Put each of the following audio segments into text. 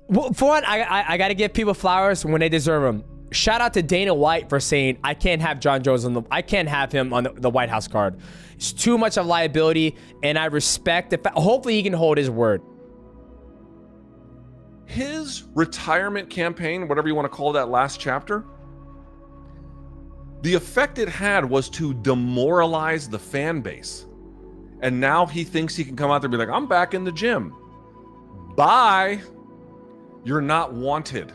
Well, for one, I got to give people flowers when they deserve them. Shout out to Dana White for saying I can't have Jon Jones I can't have him on the White House card. It's too much of liability, and I respect the fact. Hopefully, he can hold his word. His retirement campaign, whatever you want to call that last chapter, the effect it had was to demoralize the fan base. And now he thinks he can come out there and be like, I'm back in the gym. Bye. You're not wanted.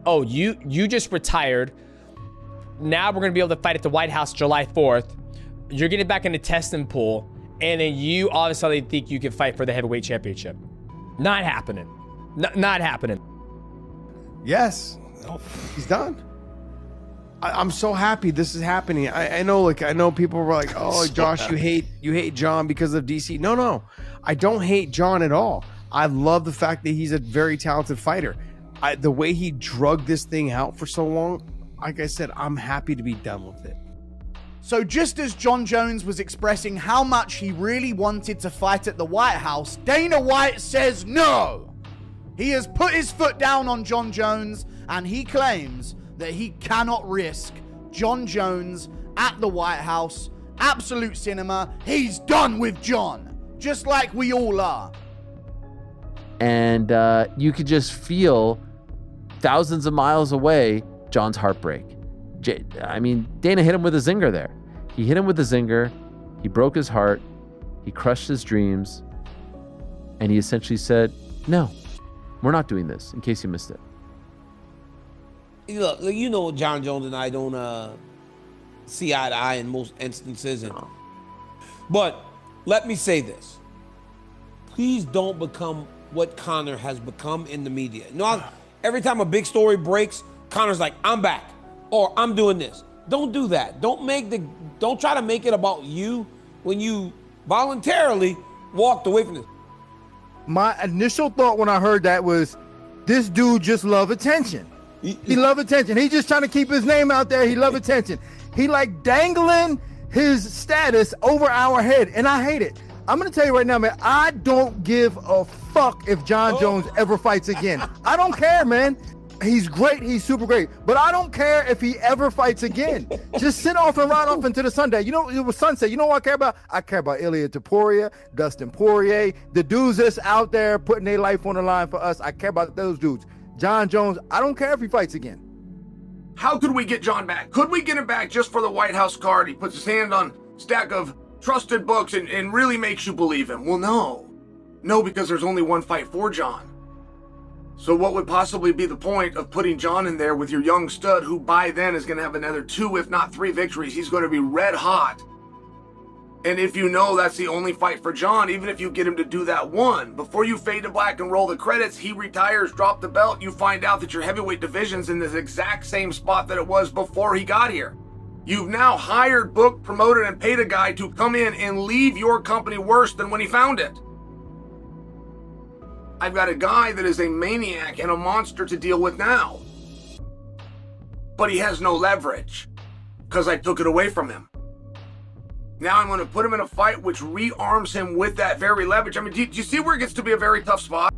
Oh, you just retired. Now we're going to be able to fight at the White House July 4th. You're getting back in the testing pool. And then you obviously think you can fight for the heavyweight championship. Not happening. Not happening. Yes. He's done. I'm so happy this is happening. I know people were like, oh, Josh, you hate Jon because of DC. No. I don't hate Jon at all. I love the fact that he's a very talented fighter. The way he drugged this thing out for so long, like I said, I'm happy to be done with it. So just as Jon Jones was expressing how much he really wanted to fight at the White House, Dana White says no. He has put his foot down on Jon Jones, and he claims that he cannot risk Jon Jones at the White House. Absolute cinema. He's done with Jon, just like we all are. And you could just feel thousands of miles away Jon's heartbreak. Dana hit him with a zinger there. He hit him with a zinger. He broke his heart. He crushed his dreams. And he essentially said, no, we're not doing this, in case you missed it. Look, you know Jon Jones and I don't see eye to eye in most instances. But let me say this. Please don't become what Conor has become in the media. Every time a big story breaks, Conor's like, I'm back, or I'm doing this. Don't do that. Don't try to make it about you when you voluntarily walked away from this. My initial thought when I heard that was, this dude just love attention. He love attention. He just trying to keep his name out there. He love attention. He like dangling his status over our head, and I hate it. I'm going to tell you right now, man, I don't give a fuck if Jon Jones ever fights again. I don't care, man. He's great. He's super great. But I don't care if he ever fights again. Just sit off and ride off into the Sunday. You know, it was sunset. You know what I care about? I care about Ilia Topuria, Dustin Poirier, the dudes that's out there putting their life on the line for us. I care about those dudes. Jon Jones, I don't care if he fights again. How could we get Jon back? Could we get him back just for the White House card? He puts his hand on a stack of trusted books and really makes you believe him. Well, no. No, because there's only one fight for Jon. So what would possibly be the point of putting Jon in there with your young stud who by then is going to have another 2, if not 3 victories? He's going to be red hot. And if you know that's the only fight for Jon, even if you get him to do that one, before you fade to black and roll the credits, he retires, drop the belt, you find out that your heavyweight division's in this exact same spot that it was before he got here. You've now hired, booked, promoted, and paid a guy to come in and leave your company worse than when he found it. I've got a guy that is a maniac and a monster to deal with now. But he has no leverage because I took it away from him. Now I'm going to put him in a fight which rearms him with that very leverage. I mean, do you see where it gets to be a very tough spot?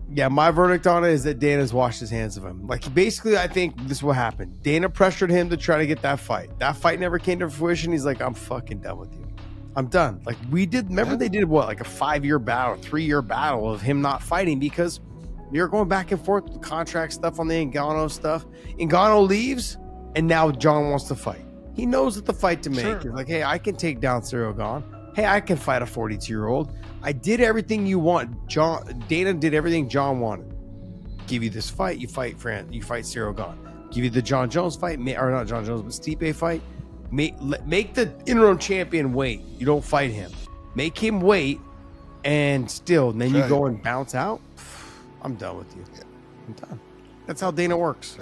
Yeah, my verdict on it is that Dana's washed his hands of him. Like, basically, I think this is what happened. Dana pressured him to try to get that fight. That fight never came to fruition. He's like, I'm fucking done with you. I'm done. Like, remember they did what, like a 5-year battle, 3-year battle of him not fighting because you're going back and forth with the contract stuff on the Ngannou stuff. Ngannou leaves, and now Jon wants to fight. He knows that the fight to make. Sure. He's like, hey, I can take down Ciryl Gane. Hey, I can fight a 42-year-old. I did everything you want. Dana did everything Jon wanted. Give you this fight, you fight Ciryl Gane. Give you the Jon Jones fight, or not Jon Jones, but Stipe fight. Make the interim champion wait. You don't fight him. Make him wait, and then you go and bounce out. I'm done with you. I'm done. That's how Dana works.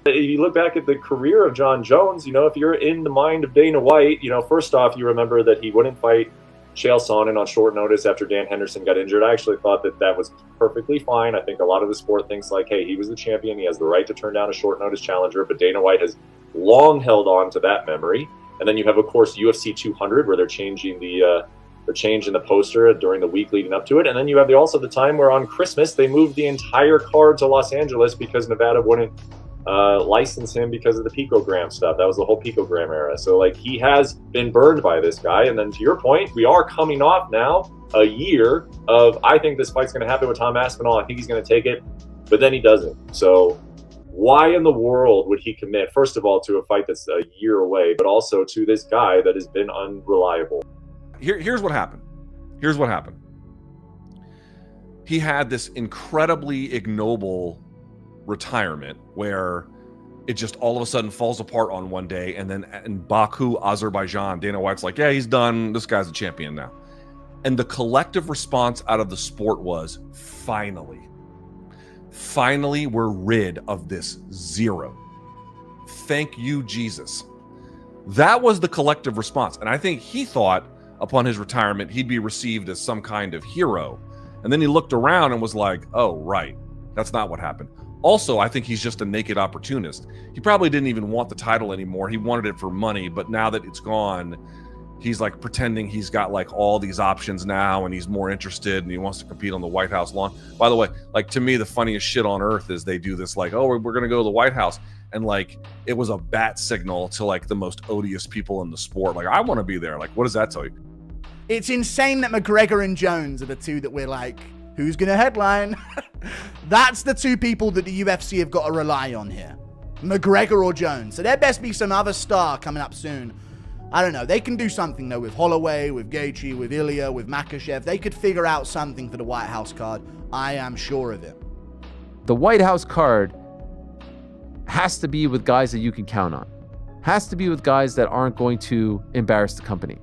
You look back at the career of Jon Jones, if you're in the mind of Dana White, first off, you remember that he wouldn't fight Chael Sonnen on short notice after Dan Henderson got injured. I actually thought that was perfectly fine. I think a lot of the sport thinks like, hey, he was the champion. He has the right to turn down a short notice challenger, but Dana White has long held on to that memory. And then you have, of course, UFC 200, where they're changing the the change in the poster during the week leading up to it. And then you have also the time where on Christmas, they moved the entire card to Los Angeles because Nevada wouldn't license him because of the picogram stuff. That was the whole picogram era. So like, he has been burned by this guy. And then to your point, we are coming off now a year of, I think this fight's going to happen with Tom Aspinall. I think he's going to take it, but then he doesn't. So why in the world would he commit, first of all, to a fight that's a year away, but also to this guy that has been unreliable? Here's what happened. Here's what happened. He had this incredibly ignoble retirement where it just all of a sudden falls apart on one day. And then in Baku, Azerbaijan, Dana White's like, yeah, he's done. This guy's a champion now. And the collective response out of the sport was, finally, we're rid of this zero. Thank you, Jesus. That was the collective response. And I think he thought upon his retirement, he'd be received as some kind of hero. And then he looked around and was like, oh, right. That's not what happened. Also, I think he's just a naked opportunist. He probably didn't even want the title anymore. He wanted it for money, but now that it's gone, he's like pretending he's got like all these options now and he's more interested and he wants to compete on the White House lawn. By the way, like to me, the funniest shit on earth is they do this like, oh, we're going to go to the White House. And like, it was a bat signal to like the most odious people in the sport. Like, I want to be there. Like, what does that tell you? It's insane that McGregor and Jones are the two that we're like, who's going to headline? That's the two people that the UFC have got to rely on here. McGregor or Jones. So there best be some other star coming up soon. I don't know. They can do something, though, with Holloway, with Gaethje, with Ilya, with Makhachev. They could figure out something for the White House card. I am sure of it. The White House card has to be with guys that you can count on. Has to be with guys that aren't going to embarrass the company.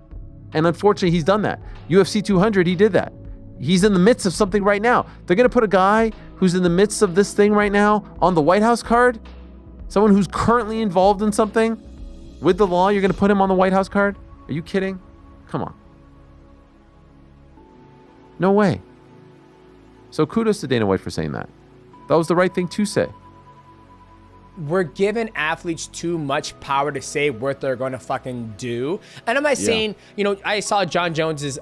And unfortunately, he's done that. UFC 200, he did that. He's in the midst of something right now. They're going to put a guy who's in the midst of this thing right now on the White House card? Someone who's currently involved in something with the law, you're going to put him on the White House card? Are you kidding? Come on. No way. So kudos to Dana White for saying that. That was the right thing to say. We're giving athletes too much power to say what they're going to fucking do. And I'm not saying, you know, I saw Jon Jones's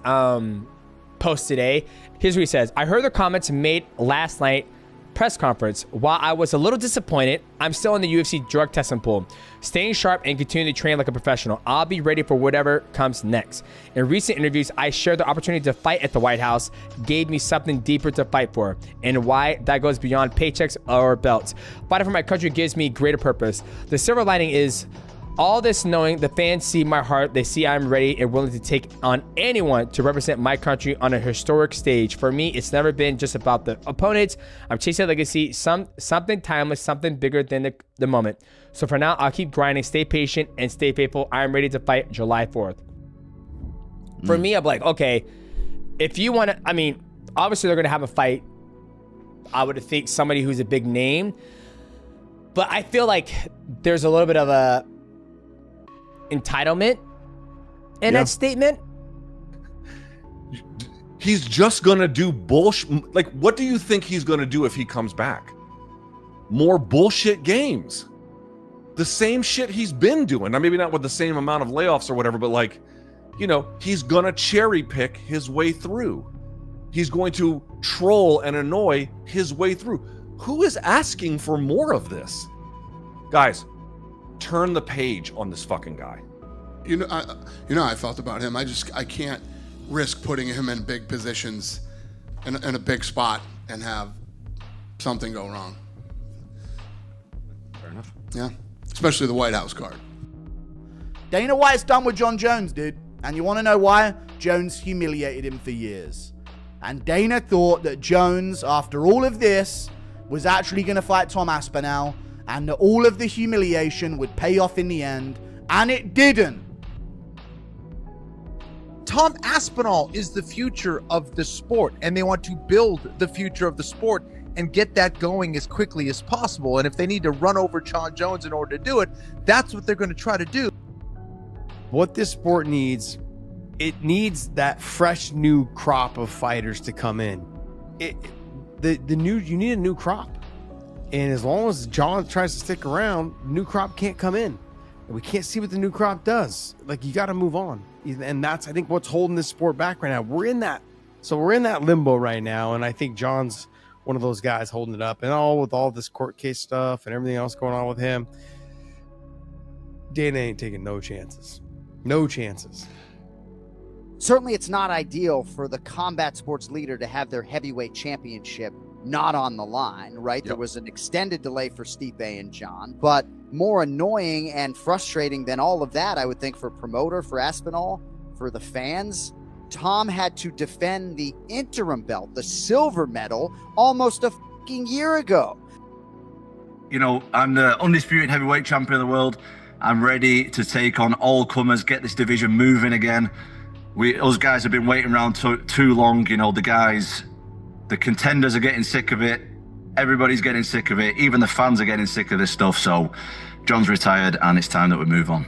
post today. Here's what he says. I heard the comments made last night press conference. While I was a little disappointed, I'm still in the UFC drug testing pool, staying sharp and continuing to train like a professional. I'll be ready for whatever comes next. In recent interviews, I shared the opportunity to fight at the White House gave me something deeper to fight for, and why that goes beyond paychecks or belts. Fighting for my country gives me greater purpose. The silver lining is all this knowing the fans see my heart, they see I'm ready and willing to take on anyone to represent my country on a historic stage. For me, it's never been just about the opponents. I'm chasing a legacy, something timeless, something bigger than the moment. So for now, I'll keep grinding, stay patient, and stay faithful. I'm ready to fight July 4th. For me, I'm like, okay, if you want to, I mean, obviously they're going to have a fight. I would think somebody who's a big name. But I feel like there's a little bit of a entitlement in that statement. He's just gonna do bullshit. Like, what do you think he's gonna do if he comes back? More bullshit games. The same shit he's been doing. Now, maybe not with the same amount of layoffs or whatever, but like, you know, he's gonna cherry pick his way through. He's going to troll and annoy his way through. Who is asking for more of this? Guys, turn the page on this fucking guy. You know, I felt about him. I can't risk putting him in big positions in a big spot and have something go wrong. Fair enough. Yeah, especially the White House card. Dana White's done with Jon Jones, dude. And you want to know why? Jones humiliated him for years. And Dana thought that Jones, after all of this, was actually going to fight Tom Aspinall, and that all of the humiliation would pay off in the end, and it didn't. Tom Aspinall is the future of the sport, and they want to build the future of the sport and get that going as quickly as possible. And if they need to run over Jon Jones in order to do it, that's what they're going to try to do. What this sport needs, it needs that fresh new crop of fighters to come in. You need a new crop. And as long as Jon tries to stick around, new crop can't come in. We can't see what the new crop does. Like, you got to move on. And that's, I think, what's holding this sport back right now. We're in that limbo right now. And I think Jon's one of those guys holding it up. And all with all this court case stuff and everything else going on with him, Dana ain't taking no chances. No chances. Certainly it's not ideal for the combat sports leader to have their heavyweight championship not on the line, right? Yep. There was an extended delay for Stipe and Jon, but more annoying and frustrating than all of that, I would think, for promoter, for Aspinall, for the fans, Tom had to defend the interim belt, the silver medal, almost a fucking year ago. You know, I'm the undisputed heavyweight champion of the world. I'm ready to take on all comers, get this division moving again. Us guys have been waiting around too long. You know, the contenders are getting sick of it. Everybody's getting sick of it. Even the fans are getting sick of this stuff. So Jon's retired and it's time that we move on.